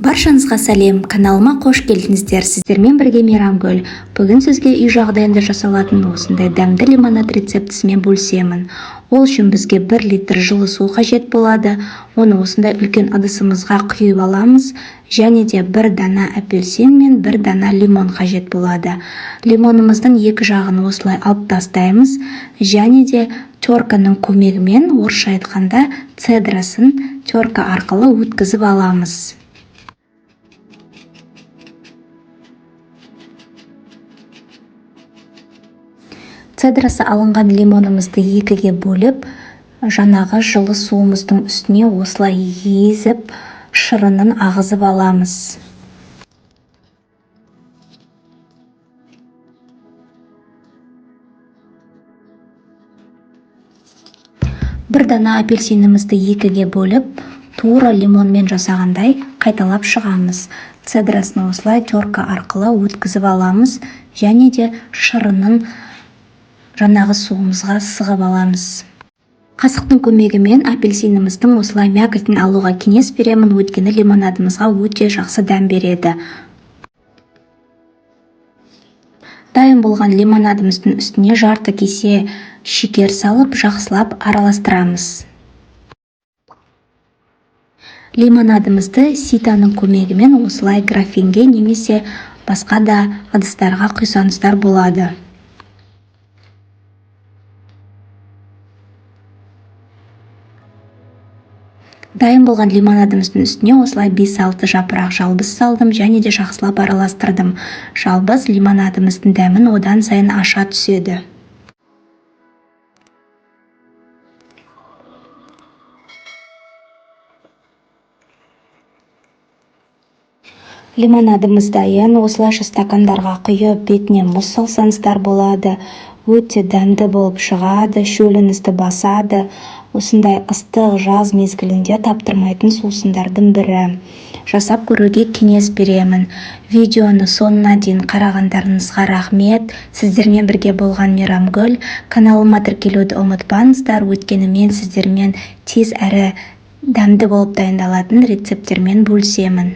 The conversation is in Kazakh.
Баршаңызға сәлем, каналыма қош келдіңіздер. Сіздермен бірге Мейрамгүл. Бүгін сізге үй жағдайында жасалатын осындай дәмді лимонад рецептісімен бөлісемін. Ол үшін бізге 1 литр жылы су қажет болады. Оны осындай үлкен ыдысымызға құйып аламыз. Және де 1 дана апельсин мен 1 дана лимон қажет болады. Лимонымыздың екі жағын осылай алып тастаймыз. Және де терканың көмегімен, орысша айтқанда цедрасын терка арқылы өткізіп аламыз. Цедрасы алынған лимонымызды екіге бөліп, жаңағы жылы суымыздың үстіне осылай езіп, шырынын ағызып аламыз. Бір дана апельсинімізді екіге бөліп, тура лимонмен жасағандай қайталап шығамыз. Цедрасын осылай терка арқылы өткізіп аламыз, және де шырынын жаңағы суымызға сығып аламыз. Қасықтың көмегімен апельсиніміздің осылай мякотін алуға кеңес беремін, өйткені лимонадымызға өте жақсы дәм береді. Дайын болған лимонадымыздың үстіне жарты кесе шекер салып, жақсылап араластырамыз. Лимонадымызды ситаның көмегімен осылай графинге немесе басқа да ыдыстарға құйсаңыздар болады. Дайын болған лимонадымыздың үстіне осылай 5-6 жапырақ жалбыз салдым, және де жақсылап араластырдым. Жалбыз лимонадымыздың дәмін одан сайын аша түседі. Лимонадымыз дайын, осылайша стакандарға құйып, бетіне мұз салсаңыздар болады. Өте дәмді болып шығады, шөліңізді басады. Осындай ыстық жаз мезгілінде таптырмайтын сусындардың бірі. Жасап көруге кеңес беремін. Видеоны соңына дейін қарағандарыңызға рахмет. Сіздермен бірге болған Мейрамгүл. Каналыма тіркелуді ұмытпаңыздар, өйткені мен сіздермен тез әрі дәмді болып дайындалатын рецепттермен бөлісемін.